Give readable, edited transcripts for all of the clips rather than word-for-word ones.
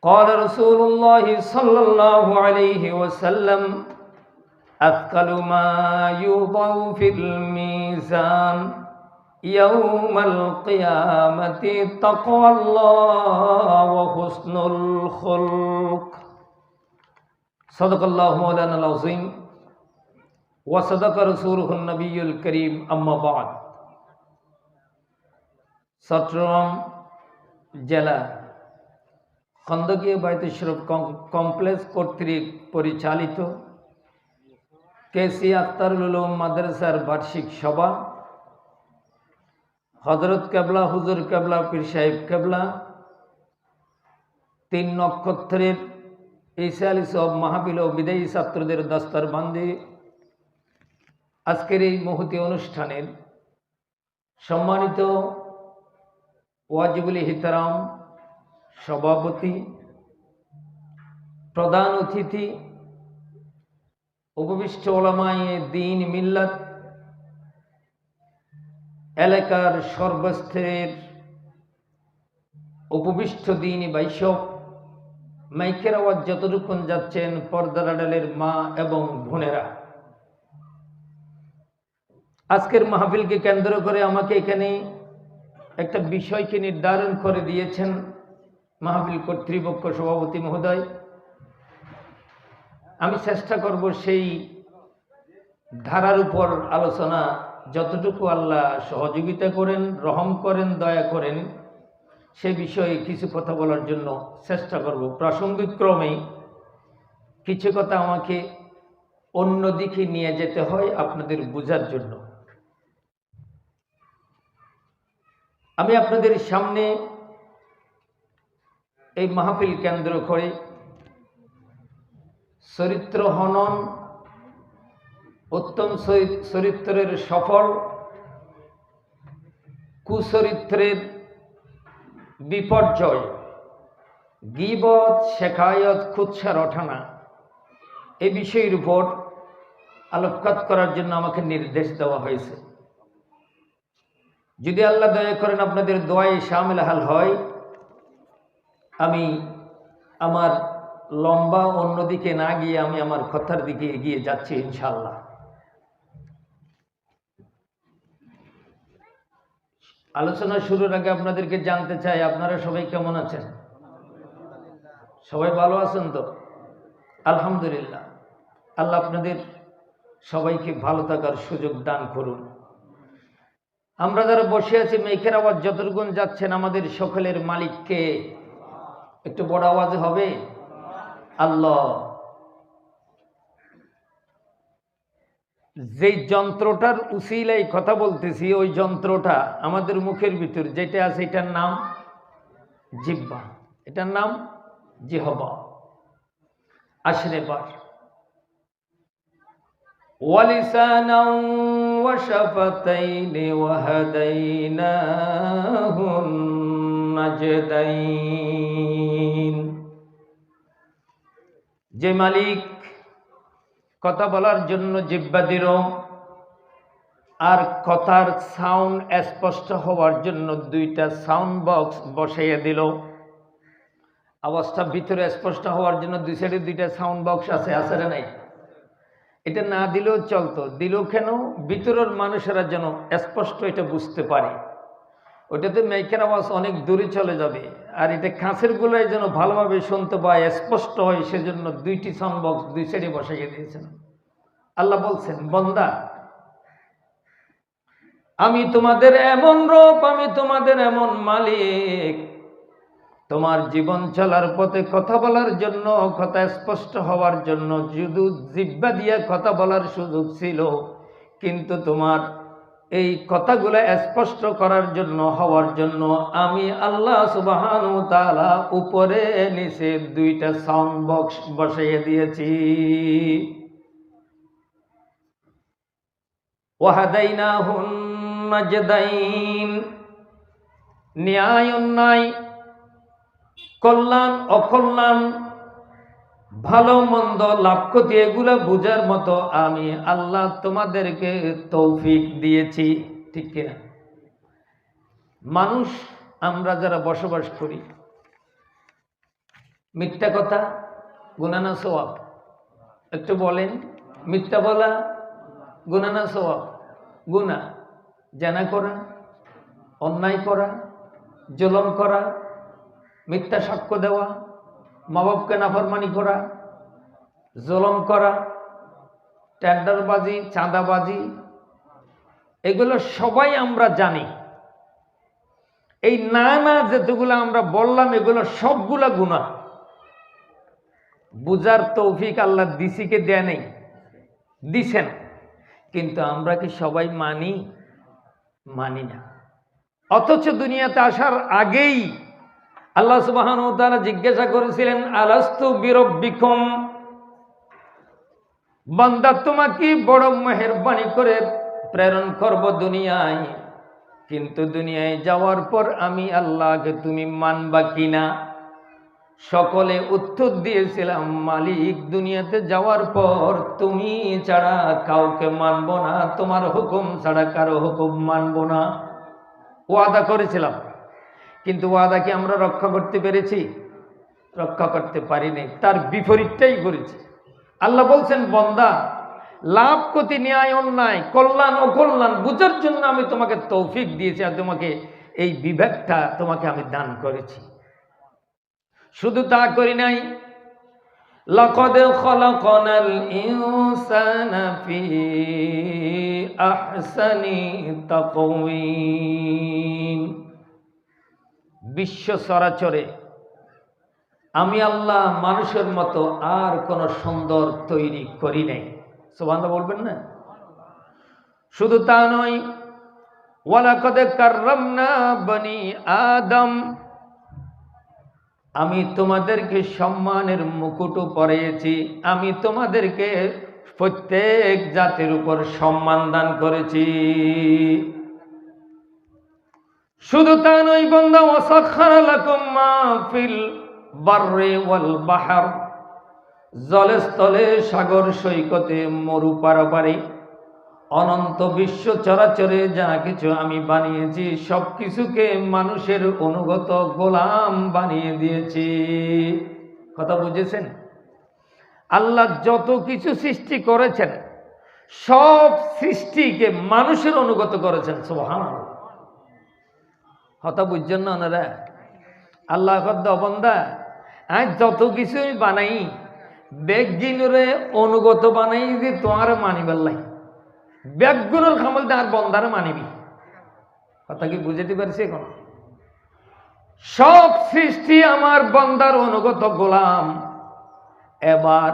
قال رسول الله صلى الله عليه وسلم أثقل ما يوضع في الميزان يوم القيامة تقوى الله وحسن الخلق صدق الله مولانا العظيم وصدق رسوله النبي الكريم أما بعد চট্টগ্রাম জেলা খন্দকিয়া বাইতুল শরীফ কমপ্লেক্স কর্তৃক পরিচালিত কেসি আখতারুল উলুম মাদ্রাসার বার্ষিক সভা হযরত কেবলা হুজুর কেবলা পীর সাহেব কেবলা 3 নক্ষত্রের ঈসা আলী সব মাহফিল ও বিদায়ী ছাত্রদের দস্তরবন্দি আজকের এই মহতী অনুষ্ঠানের সম্মানিত ওয়াজিবুল ইহতারাম সভাপতি, প্রধান অতিথি, উপবিষ্ট ওলামায়ে দ্বীন মিল্লাত, এলাকার সর্বস্তরের উপবিষ্ট দ্বীনি বাইশক, মাইকের আওয়াজ যতটুকুন যাচ্ছেন পর্দার আড়ালের মা এবং বোনেরা, আজকের মাহফিলকে কেন্দ্র করে আমাকে এখানে একটা বিষয়কে নির্ধারণ করে দিয়েছেন মাহফিল কর্তৃপক্ষ সভাপতি মহোদয়। আমি চেষ্টা করব সেই ধারার উপর আলোচনা যতটুকু আল্লাহ সহযোগিতা করেন, রহম করেন, দয়া করেন, সে বিষয়ে কিছু কথা বলার জন্য চেষ্টা করব। প্রাসঙ্গিক ক্রমে কিছু কথা আমাকে অন্য দিকে নিয়ে যেতে হয় আপনাদের বোঝার জন্য। আমি আপনাদের সামনে এই মাহফিল কেন্দ্র করে চরিত্র হনন, উত্তম চরিত্রের সফল, কুচরিত্রের বিপর্যয়, গীবত, শেখায়ত, খুদসা রটানা এই বিষয়ের উপর আলোকপাত করার জন্য আমাকে নির্দেশ দেওয়া হয়েছে। যদি আল্লাহ দয়া করেন আপনাদের দোয়ায় শামিল হাল হয়, আমি আমার লম্বা অন্যদিকে না গিয়ে আমি আমার কথার দিকে এগিয়ে যাচ্ছি ইনশাআল্লাহ। আলোচনা শুরুর আগে আপনাদেরকে জানতে চাই, আপনারা সবাই কেমন আছেন? সবাই ভালো আছেন তো? আলহামদুলিল্লাহ। আল্লাহ আপনাদের সবাইকে ভালো থাকার সুযোগ দান করুন। আমরা যারা বসে আছি, মেঘের আওয়াজ যতটুকুন যাচ্ছেন, আমাদের সকলের মালিককে একটু বড় আওয়াজে হবে আল্লাহ। যেই যন্ত্রটার উসিলায় কথা বলতেছি, ওই যন্ত্রটা আমাদের মুখের ভিতর যেটা আছে এটার নাম জিহ্বা, এটার নাম জিহ্বা। আসলে বার ওয়ালিসানা ওয়া শাফাতাইন ওয়া হাদাইনাহুন নাজদাইন। যে মালিক কথা বলার জন্য জিহ্বা দিল আর কথার সাউন্ড স্পষ্ট হওয়ার জন্য 2টা সাউন্ড বক্স বসাইয়া দিল। আওয়াজটা ভিতরে স্পষ্ট হওয়ার জন্য 2 সাইডে 2টা সাউন্ড বক্স আছে, আছে না নাই? এটা না দিলেও চলতো, দিল কেন? ভিতরের মানুষেরা যেন স্পষ্ট এটা বুঝতে পারে। ওইটাতে মাইকের আওয়াজ অনেক দূরে চলে যাবে, আর এটা কাছের গুলাই যেন ভালোভাবে শুনতে পায়, স্পষ্ট হয়, সেজন্য 2টি সাউন্ড বক্স 2 সাইডে বসাইয়ে দিয়েছেন। আল্লাহ বলছেন, বান্দা আমি তোমাদের এমন রব, আমি তোমাদের এমন মালিক, তোমার জীবন চলার পথে কথা বলার জন্য, কথা স্পষ্ট হওয়ার জন্য শুধু জিহ্বা দিয়ে কথা বলার সুযোগ ছিল, কিন্তু তোমার এই কথাগুলো স্পষ্ট করার জন্য, হওয়ার জন্য আমি আল্লাহ সুবহানাহু ওয়া তাআলা উপরে নিচে 2টা সাউন্ড বক্স বসাইয়ে দিয়েছি। ওয়া হাদাইনাহুন নাজদাইন। ন্যায় অন্যায়, কল্যাণ অকল্যাণ, ভালো মন্দ, লাভ ক্ষতি এগুলো বোঝার মতো আমি আল্লাহ তোমাদেরকে তৌফিক দিয়েছি। ঠিক কিনা? মানুষ আমরা যারা বসবাস করি, মিথ্যা কথা গুনাহ না সওয়াব? একটু বলেন, মিথ্যা বলা গুনাহ না সওয়াব? গুনাহ। জেনা করা, অন্যায় করা, জুলুম করা, মিথ্যা সাক্ষ্য দেওয়া, মা বাপকে নাফরমানি করা, জুলুম করা, টেন্ডারবাজি, চাঁদাবাজি, এগুলো সবাই আমরা জানি। এই না না যেগুলো আমরা বললাম এগুলো সবগুলা গুনাহ। বুঝার তৌফিক আল্লাহ দিছিকে দেয় নেই, দিছেন, কিন্তু আমরা কি সবাই মানি? মানি না। অথচ দুনিয়াতে আসার আগেই আল্লাহ সুবহানাহু ওয়া তাআলা জিজ্ঞাসা করেছিলেন, আলাস্তু বিরব্বিকুম, বান্দা তোমাকে বড় মেহেরবানি করে প্রেরণ করব দুনিয়ায়, কিন্তু দুনিয়ায় যাওয়ার পর আমি আল্লাহকে তুমি মানবা কিনা? সকলে উত্তর দিয়েছিলাম, মালিক দুনিয়াতে যাওয়ার পর তুমি ছাড়া কাউকে মানব না, তোমার হুকুম ছাড়া কারো হুকুম মানব না। ওয়াদা করেছিলাম, কিন্তু ওয়াদা কি আমরা রক্ষা করতে পেরেছি? রক্ষা করতে পারিনি, তার বিপরীতটাই করেছি। আল্লাহ বলছেন, বান্দা লাভ ক্ষতি, ন্যায় অন্যায়, কল্যাণ অকল্যাণ বুঝার জন্য আমি তোমাকে তৌফিক দিয়েছি, আর তোমাকে এই বিবেকটা তোমাকে আমি দান করেছি। শুধু তা করি নাই, লাকাদ খালাকনাল ইনসানা ফি আহসানি তাকওয়িম, বিশ্ব চরাচরে আমি আল্লাহ মানুষের মতো আর কোন সুন্দর তৈরি করি নাই। সুবহানাল্লাহ বলবেন না? শুধু তা নয়, ওয়ালাকাদ কাররামনা বনি আদম, আমি তোমাদেরকে সম্মানের মুকুটও পরিয়েছি, আমি তোমাদেরকে প্রত্যেক জাতির উপর সম্মান দান করেছি। শুধু তা নয় বান্দা, ওয়াসাখারা লাকুম মা ফিল বাররি ওয়াল বাহর, জলে স্থলে, সাগর সৈকতে, মরু পারাপারে, অনন্ত বিশ্ব চরাচরে যা কিছু আমি বানিয়েছি সব কিছুকে মানুষের অনুগত গোলাম বানিয়ে দিয়েছি। কথা বুঝেছেন? আল্লাহ যত কিছু সৃষ্টি করেছেন সব সৃষ্টিকে মানুষের অনুগত করেছেন। সুবহানাল্লাহ। কথা বুঝছেন না ওনারা? আল্লাহ বান্দা আজ যত কিছুই বানাই বেগিনরে অনুগত বানাই যে তোমার মানিবার লাই, ব্যাগুনের খামল আর বন্দারে মানিবি। কথা কি বুঝাতে পারছি? এখন সব সৃষ্টি আমার বন্দার অনুগত গোলাম। এবার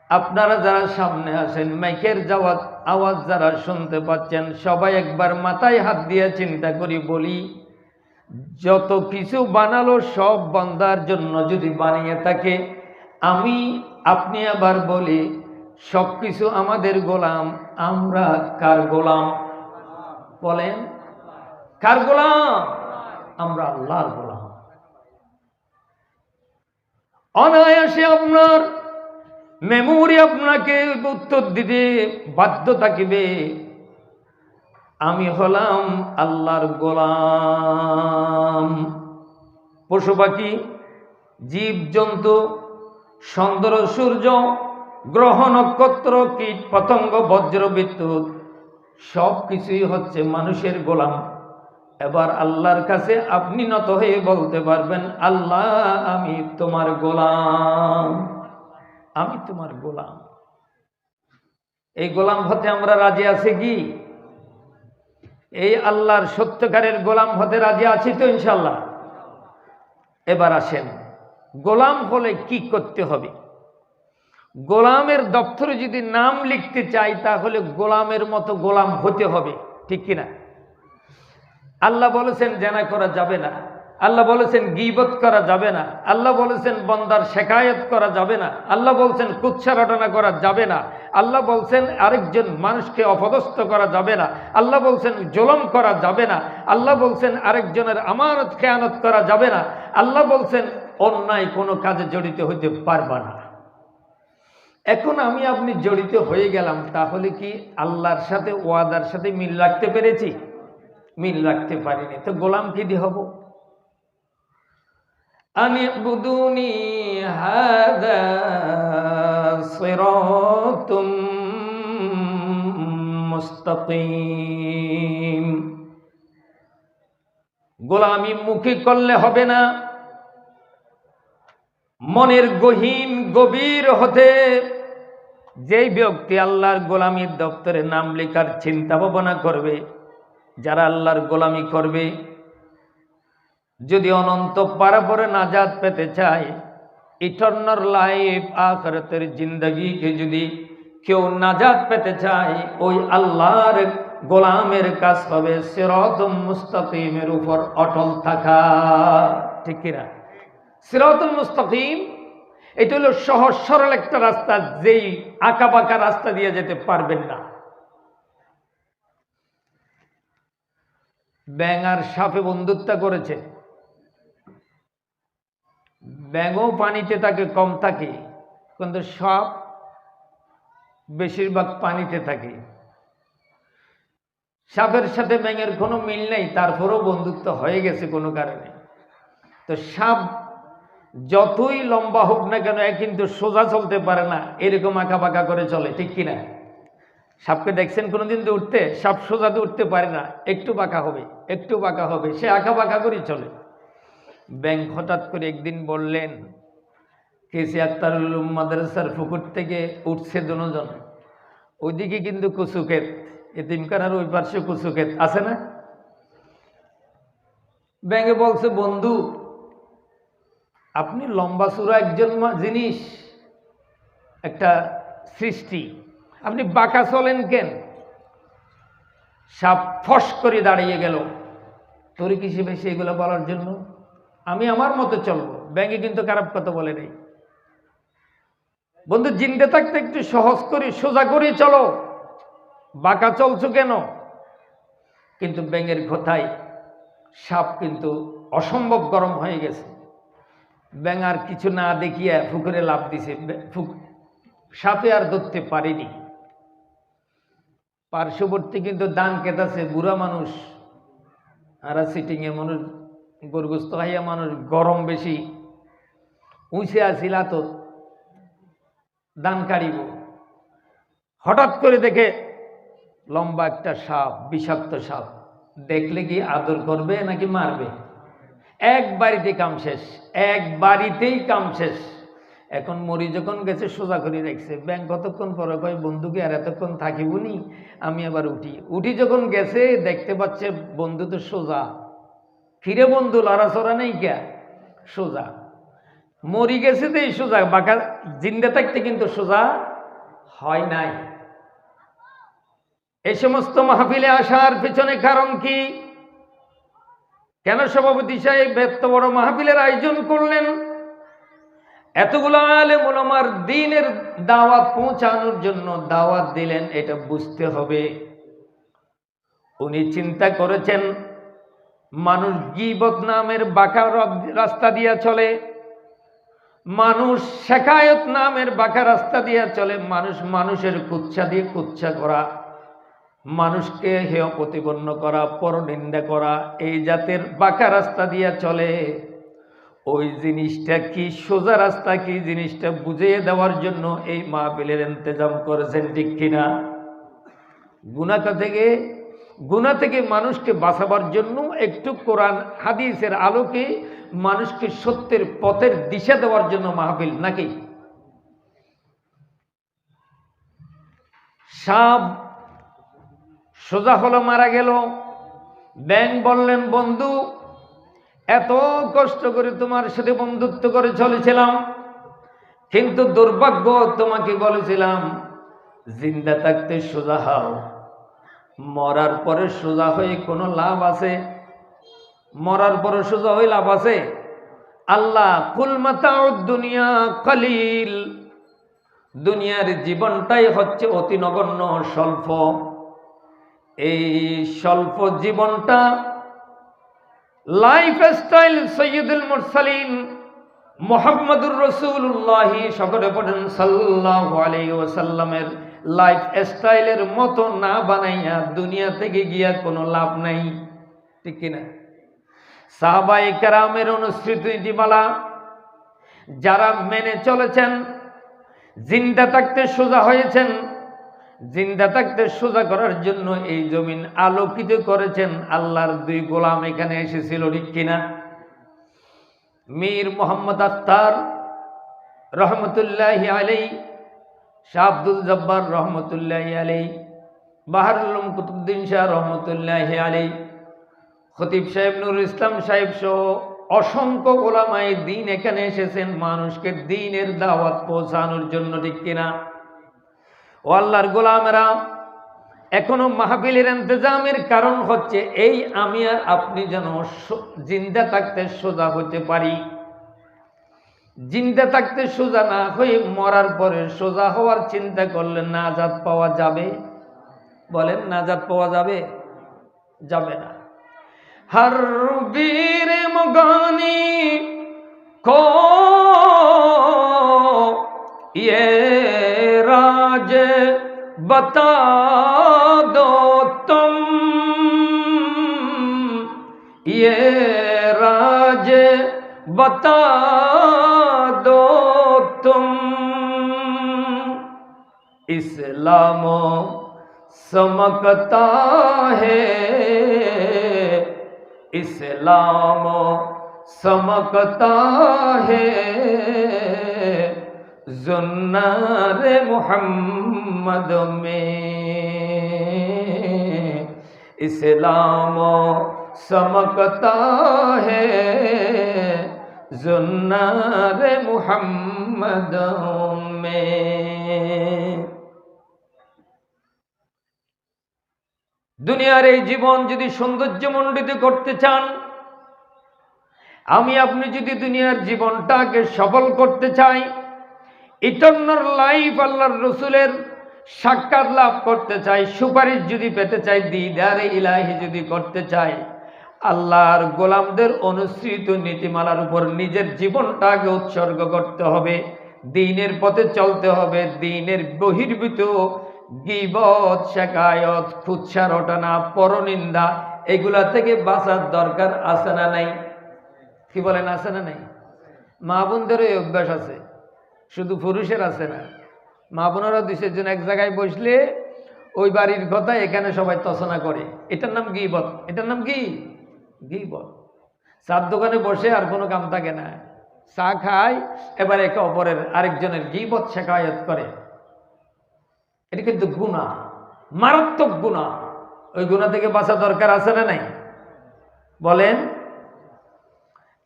আপনারা যারা সামনে আছেন, মাইকের আওয়াজ যারা শুনতে পাচ্ছেন, সবাই একবার মাথায় হাত দিয়ে চিন্তা করি বলি, যত কিছু বানালো সব বান্দার জন্য যদি বানিয়ে থাকে, আমি আপনি আবার বলি সবকিছু আমাদের গোলাম, আমরা কার গোলাম? বলেন, কার গোলাম? আমরা আল্লাহর গোলাম। অনায়াসে আপনার মেমোরি আপনাকে উত্তর দিতে বাধ্য থাকিবে, আমি হলাম আল্লাহর গোলাম। পশু পাখি, জীব জন্তু, চন্দ্র সূর্য, গ্রহ নক্ষত্র, কীট পতঙ্গ, বজ্র বিদ্যুৎ সব কিছুই হচ্ছে মানুষের গোলাম। এবার আল্লাহর কাছে আপনি নত হয়ে বলতে পারবেন, আল্লাহ আমি তোমার গোলাম, আমি তোমার গোলাম। এই গোলাম হতে আমরা রাজি আছি কি? এই আল্লাহর সত্যকারের গোলাম হতে রাজি আছি তো ইনশাল্লাহ? এবার আসেন, গোলাম হলে কি করতে হবে? গোলামের দপ্তরে যদি নাম লিখতে চাই তাহলে গোলামের মতো গোলাম হতে হবে, ঠিক কিনা? আল্লাহ বলেছেন জেনা করা যাবে না, আল্লাহ বলেছেন গীবত করা যাবে না, আল্লাহ বলেছেন বান্দার শেকায়ত করা যাবে না, আল্লাহ বলছেন কুৎসা রটনা করা যাবে না, আল্লাহ বলছেন আরেকজন মানুষকে অপদস্থ করা যাবে না, আল্লাহ বলছেন জুলুম করা যাবে না, আল্লাহ বলছেন আরেকজনের আমানত খেয়ানত করা যাবে না, আল্লাহ বলছেন অন্যায় কোনো কাজে জড়িত হইতে পারবা না। এখন আমি আপনি জড়িত হয়ে গেলাম, তাহলে কি আল্লাহর সাথে ওয়াদার সাথে মিল রাখতে পেরেছি? মিল রাখতে পারিনি, তো গোলাম কি দিয়ে হব? আনিবুদুনি হাযা সিরাতুম মুস্তাকিম। গোলামি মুখে করলে হবে না, মনের গহীন গভীর হতে যেই ব্যক্তি আল্লাহর গোলামির দপ্তরে নাম লেখার চিন্তা ভাবনা করবে, যারা আল্লাহর গোলামি করবে, যদি অনন্ত পারাপরে নাজাত পেতে চায়, ইটারনাল লাইফ আখিরাতের জিন্দেগিকে যদি কেউ নাজাত পেতে চায়, ওই আল্লাহর গোলামের কাজ হবে সিরাতুম মুস্তাকিমের উপর অটল থাকা। ঠিক কিনা? সিরাতুল মুস্তাকিম এটা হলো সহজ সরল একটা রাস্তা, যেই আঁকা বাঁকা রাস্তা দিয়ে যেতে পারবেন না। ব্যাঙ আর সাপে বন্ধুত্ব করেছে, ব্যাঙও পানিতে থাকে, কম থাকে, কিন্তু সাপ বেশিরভাগ পানিতে থাকে। সাপের সাথে ব্যাঙের কোনো মিল নেই, তারপরেও বন্ধুত্ব হয়ে গেছে কোনো কারণে। তো সাপ যতই লম্বা হোক না কেন, কিন্তু সোজা চলতে পারে না, এরকম আঁকা বাঁকা করে চলে। ঠিক কিনা? সাপকে দেখছেন কোনোদিন তো উঠতে? সাপ সোজাতে উঠতে পারে না, একটু বাঁকা হবে, একটু বাঁকা হবে, সে আঁকা বাঁকা করে চলে। ব্যাঙ হঠাৎ করে একদিন বললেন, কেসি আক্তারুল উলুম মাদ্রাসার পুকুর থেকে উঠছে দুজন, ওইদিকে কিন্তু কুচুক্ষেত, এতিমখানার ওই পার্শ্বে কুচুক্ষেত আছে না? ব্যাঙে বলছে, বন্ধু আপনি লম্বা চূড়া একজন জিনিস, একটা সৃষ্টি, আপনি বাঁকা চলেন কেন? সাপ ফস করে দাঁড়িয়ে গেল, তোর কিসে বেশি এগুলো বলার জন্য? আমি আমার মতো চলবো। ব্যাঙে কিন্তু খারাপ কথা বলে নেই। বন্ধু, জিন্দে থাকতে একটু সহজ করে সোজা করে চলো, বাঁকা চলছো কেন? কিন্তু ব্যাঙের কথায় সাপ কিন্তু অসম্ভব গরম হয়ে গেছে। ব্যাঙ আর কিছু না দেখিয়া পুকুরে লাফ দিছে। সাপে আর ধরতে পারেনি। পার্শ্ববর্তী কিন্তু দান কেতাছে, বুড়া মানুষ, আর সিটিংয়ে মানুষ, গরগুস্ত খাইয়া মানুষ, গরম বেশি, উঁচে আসিল তো দান কাড়িব। হঠাৎ করে দেখে লম্বা একটা সাপ, বিষাক্ত সাপ। দেখলে কি আদর করবে নাকি মারবে? এক বাড়িতে কাম শেষ, এক বাড়িতেই কাম শেষ। এখন মরি যখন গেছে সোজা করে রাখছে। ব্যাঙ কতক্ষণ পরে কয়, বন্ধুকে আর এতক্ষণ থাকিবনি, আমি আবার উঠি যখন গেছে, দেখতে পাচ্ছে বন্ধু তো সোজা। ফিরে বন্ধু, লড়াচড়া নেই কে, সোজা। মরি গেছে তো এই সোজা, বাঁকা জিন্দা থাকতে কিন্তু সোজা হয় নাই। এই সমস্ত মাহফিলে আসার পেছনে কারণ কি? কেন সভাপতি সাহেব এত বড় মাহফিলের আয়োজন করলেন? এতগুলো আলেম ওলামার দ্বীনের দাওয়াত পৌঁছানোর জন্য দাওয়াত দিলেন, এটা বুঝতে হবে। উনি চিন্তা করেছেন, মানুষ গীবত নামের বাঁকা রাস্তা দিয়া চলে, মানুষ শেখায়ত নামের বাঁকা রাস্তা দিয়া চলে, মানুষের কুচ্ছা দিয়ে কুচ্ছা করা, মানুষকে হেয় প্রতিপন্ন করা, পরনিন্দা করা, এই জাতের বাঁকা রাস্তা দিয়া চলে। ওই জিনিসটা কি, সোজা রাস্তা কি, জিনিসটা বুঝিয়ে দেওয়ার জন্য এই মাহফিলের ইন্তজাম করেছেন। ঠিক কিনা? গুনাহ থেকে মানুষকে বাঁচাবার জন্য একটু কোরআন হাদিসের আলোকে মানুষকে সত্যের পথের দিশা দেওয়ার জন্য মাহফিল নাকি? সাপ সোজা হলো, মারা গেল। ব্যাঙ বললেন, বন্ধু এত কষ্ট করে তোমার সাথে বন্ধুত্ব করে চলেছিলাম, কিন্তু দুর্ভাগ্য, তোমাকে বলেছিলাম জিন্দা থাকতে সোজা হও, মরার পরে সোজা হয়ে কোনো লাভ আছে? মরার পরে সোজা হয়ে লাভ আছে? আল্লাহ কুল মাতাউদ দুনিয়া কলিল, দুনিয়ার জীবনটাই হচ্ছে অতি নগণ্য, স্বল্প। এই স্বল্প জীবনটা লাইফ স্টাইল সৈয়দুল মুরসালিন মুহাম্মদুর রাসূলুল্লাহ সকলে পড়েন সাল্লাল্লাহু আলাইহি ওয়াসাল্লামের লাইফ স্টাইলের মতো না বানাইয়া দুনিয়া থেকে গিয়া কোনো লাভ নাই। ঠিক কিনা? সাহাবায়ে কেরামের অনুসৃত নীতিমালা যারা মেনে চলেছেন, জিন্দা থাকতে সোজা হয়েছেন, জিন্দা থাকতে সোজা করার জন্য এই জমিন আলোকিত করেছেন আল্লাহর দুই গোলাম এখানে এসেছিল, ঠিক কিনা? মীর মোহাম্মদ আখতার রহমতুল্লাহি আলাইহি, শাহ আব্দুল জব্বার রহমতুল্লাহি আলাইহি, বাহারুল উলুম কুতুবউদ্দিন শাহ রহমতুল্লাহি আলাইহি, খতিব সাহেব নুরুল ইসলাম সাহেব সহ অসংখ্য ওলামায়ে দ্বীন এখানে এসেছেন মানুষকে দ্বীনের দাওয়াত পৌঁছানোর জন্য, ঠিক কিনা? ও আল্লাহর গোলামেরা, এখনো মাহফিলের ইন্তজামের কারণ হচ্ছে এই আমি আর আপনি যেন জিন্দা থাকতে সোজা হতে পারি। জিন্দা থাকতে সোজা না হয়ে মরার পরে সোজা হওয়ার চিন্তা করলে নাজাত পাওয়া যাবে? বলেন, নাজাত পাওয়া যাবে? যাবে না। हर वीर मुगानी को ये राज बता दो तुम, ये राज बता दो तुम, इस्लाम चमकता है, इस्लाम चमकता है, जुन्नार मुहम्मद में, इस्लाम चमकता है, जुन्नार मुहम्मद में। দুনিয়ার এই জীবন যদি সৌন্দর্যমণ্ডিত করতে চান, আমি আপনি যদি দুনিয়ার জীবনটাকে সফল করতে চাই, ইটারনাল লাইফ আল্লাহর রসুলের সাক্ষাৎ লাভ করতে চাই, সুপারিশ যদি পেতে চাই, দিদারে ইলাহি যদি করতে চাই, আল্লাহর গোলামদের অনুসৃত নীতিমালার উপর নিজের জীবনটাকে উৎসর্গ করতে হবে, দ্বীনের পথে চলতে হবে। দ্বীনের বহির্ভূত গীবত, শিকায়ত, কুৎসা রটনা, পরনিন্দা এগুলা থেকে বাঁচার দরকার আছে না নাই? কি বলেন, আছে না নাই? মা বোনদেরও এই অভ্যাস আছে, শুধু পুরুষের আছে না। মা বোনেরা দুই চারজন এক জায়গায় বসলে ওই বাড়ির কথা এখানে সবাই তছনা করে, এটার নাম গীবত। এটার নাম কি? গীবত। চার দোকানে বসে আর কোনো কাম থাকে না, চা খায়, এবার একে অপরের আরেকজনের গীবত শিকায়ত করে। এটা কিন্তু গুনাহ, মারাত্মক গুনাহ। ওই গুনাহ থেকে বাঁচা দরকার আছে না নাই? বলেন,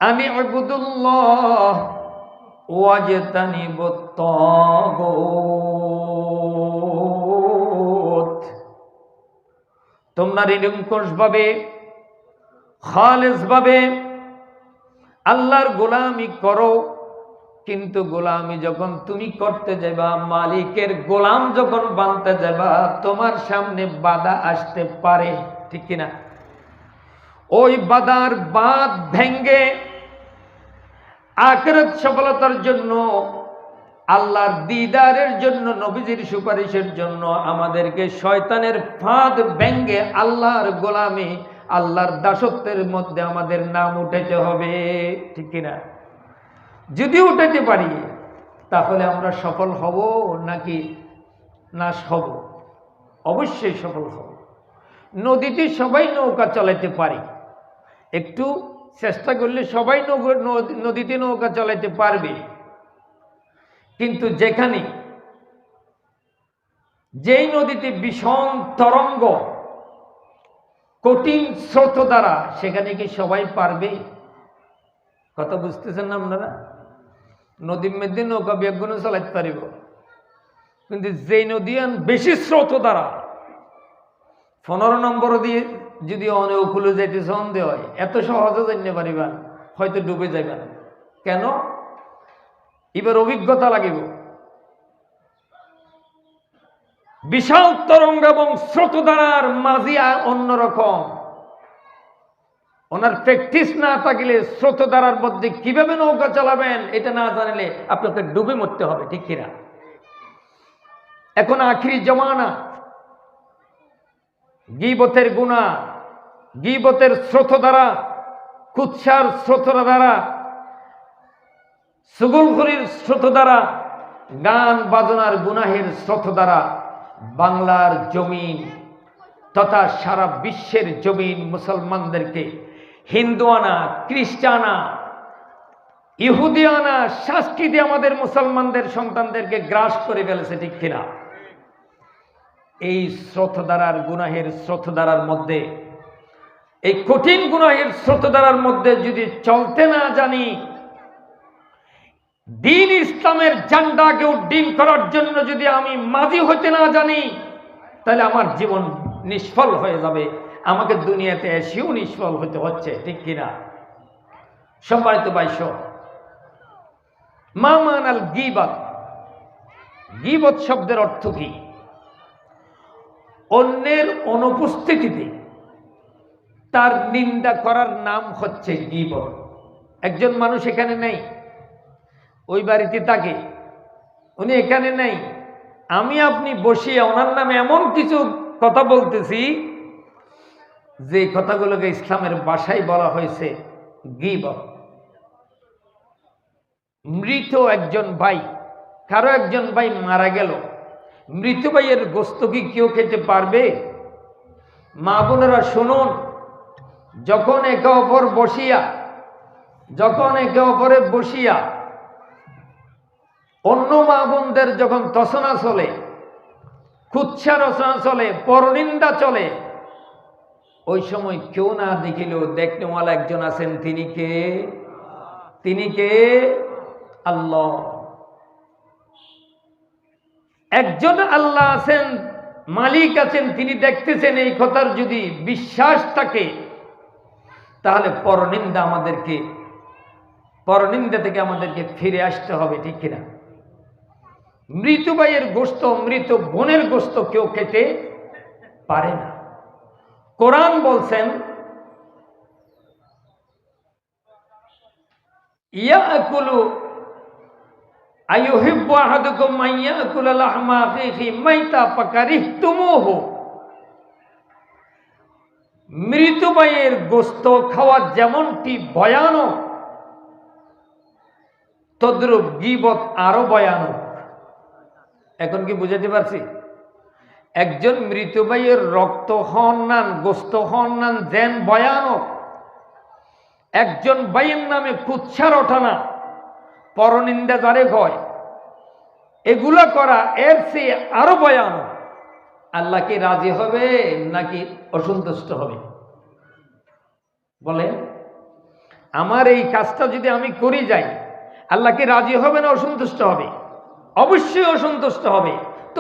আমি ইবুদুল্লাহ ওয়াজতানিবুত তাগুত, তোমরা নিরঙ্কুশ ভাবে, খালেস ভাবে আল্লাহর গোলামি করো। কিন্তু গোলামি যখন তুমি করতে যাবা, মালিকের গোলাম যখন বানতে যাবা, তোমার সামনে বাধা আসতে পারে, ঠিক কিনা? ওই বাধার বাঁধ ভেঙ্গে আখিরাত সফলতার জন্য, আল্লাহর দিদারের জন্য, নবীজির সুপারিশের জন্য আমাদেরকে শয়তানের ফাঁদ ভেঙ্গে আল্লাহর গোলামি, আল্লাহর দাসত্বের মধ্যে আমাদের নাম উঠাইতে হবে, ঠিক কিনা? যদি উঠাইতে পারি তাহলে আমরা সফল হব নাকি নাশ হব? অবশ্যই সফল হব। নদীতে সবাই নৌকা চালাইতে পারে, একটু চেষ্টা করলে সবাই নদীতে নৌকা চালাইতে পারবে। কিন্তু যেই নদীতে ভীষণ তরঙ্গ, কঠিন স্রোত দ্বারা, সেখানে কি সবাই পারবে? কথা বুঝতেছেন না আপনারা? নদীর মধ্যে নৌকা বেগুনো চালাইতে পারিব, কিন্তু যেই নদী বেশি স্রোত দ্বারা 15 নম্বর দিয়ে যদি অনুকূলে যাইতে সন্দেহ হয়, এত সহজে জানতে পারিবেন, হয়তো ডুবে যাবেন। কেন? এবার অভিজ্ঞতা লাগিব। বিশাল তরঙ্গ এবং স্রোত দ্বারার মাঝিয়া অন্যরকম। ওনার প্র্যাকটিস না থাকলে স্রোত দ্বারার মধ্যে কিভাবে নৌকা চালাবেন এটা না জানলে আপনাকে ডুবে মরতে হবে, ঠিক কিনা? এখন আখিরি জমানা, গীবতের গুনাহ, গীবতের স্রোত দ্বারা, কুৎসার স্রোত দ্বারা সুগুলখুরির স্রোত দ্বারা, গান বাজনার গুনাহের স্রোত দ্বারা বাংলার জমিন তথা সারা বিশ্বের জমিন মুসলমানদেরকে হিন্দুয়ানা, খ্রিস্টানা, ইহুদিয়ানা সংস্কৃতি আমাদের মুসলমানদের সন্তানদেরকে গ্রাস করে ফেলেছে, ঠিক কিনা? এই স্রোতধারার গুনাহের স্রোতধারার মধ্যে, এই কঠিন গুনাহের স্রোতধারার মধ্যে যদি চলতে না জানি, দ্বীন ইসলামের ঝান্ডাকে উড্ডীন করার জন্য যদি আমি মাঝি হতে না জানি, তাহলে আমার জীবন নিষ্ফল হয়ে যাবে, আমাকে দুনিয়াতে এসেও নিষ্ফল হতে হচ্ছে, ঠিক কিনা? সম্মানিত ভাইস, মা মানাল গীবত, গীবত শব্দের অর্থ কি? অন্যের অনুপস্থিতিতে তার নিন্দা করার নাম হচ্ছে গীবত। একজন মানুষ এখানে নেই, ওই বাড়িতে থাকে, উনি এখানে নেই, আমি আপনি বসিয়া ওনার নামে এমন কিছু কথা বলতেছি যে কথাগুলোকে ইসলামের ভাষায় বলা হয়েছে গীবত। মৃত একজন ভাই, কারো একজন ভাই মারা গেল, মৃত ভাইয়ের গোস্ত কি কেউ খেতে পারবে? মা বোনেরা শুনুন, যখন একে অপরে বসিয়া অন্য মা বোনদের যখন তসনা চলে, কুৎসা রচনা চলে, পরনিন্দা চলে, ওই সময় কেউ না দেখিলেও দেখনেওয়ালা একজন আছেন, তিনি কে? আল্লাহ। একজন আল্লাহ আছেন, মালিক আছেন, তিনি দেখতেছেন। এই কথার যদি বিশ্বাস থাকে তাহলে পরনিন্দা থেকে আমাদেরকে ফিরে আসতে হবে, ঠিক কিনা? মৃত ভাইয়ের গোশত, মৃত বোনের গোশত কেউ খেতে পারে না। কোরআন বলছেন, ইয়াকুলু আইয়ুহিব্বু আহাদুকুম আন ইয়াকুলা লাহমা আখিহি মাইতা ফাকারিহতুমুহু। মৃত ভাইয়ের গোশত খাওয়া যেমনটি ভয়ানক, তদ্রূপ গীবত আরো ভয়ানক। এখন কি বুঝাতে পারছি? একজন মৃত ভাইয়ের রক্ত হন্নান, গোশত হন্নান যেন ভয়ানক, একজন ভাইয়ের নামে কুৎসার ওঠানা, পরনিন্দা যারে হয়, এগুলা করা এর চেয়ে আরো ভয়ানক। আল্লাহ কি রাজি হবে নাকি অসন্তুষ্ট হবে? বলেন, আমার এই কাজটা যদি আমি করি যাই, আল্লাহ কি রাজি হবে না অসন্তুষ্ট হবে? অবশ্যই অসন্তুষ্ট হবে। তো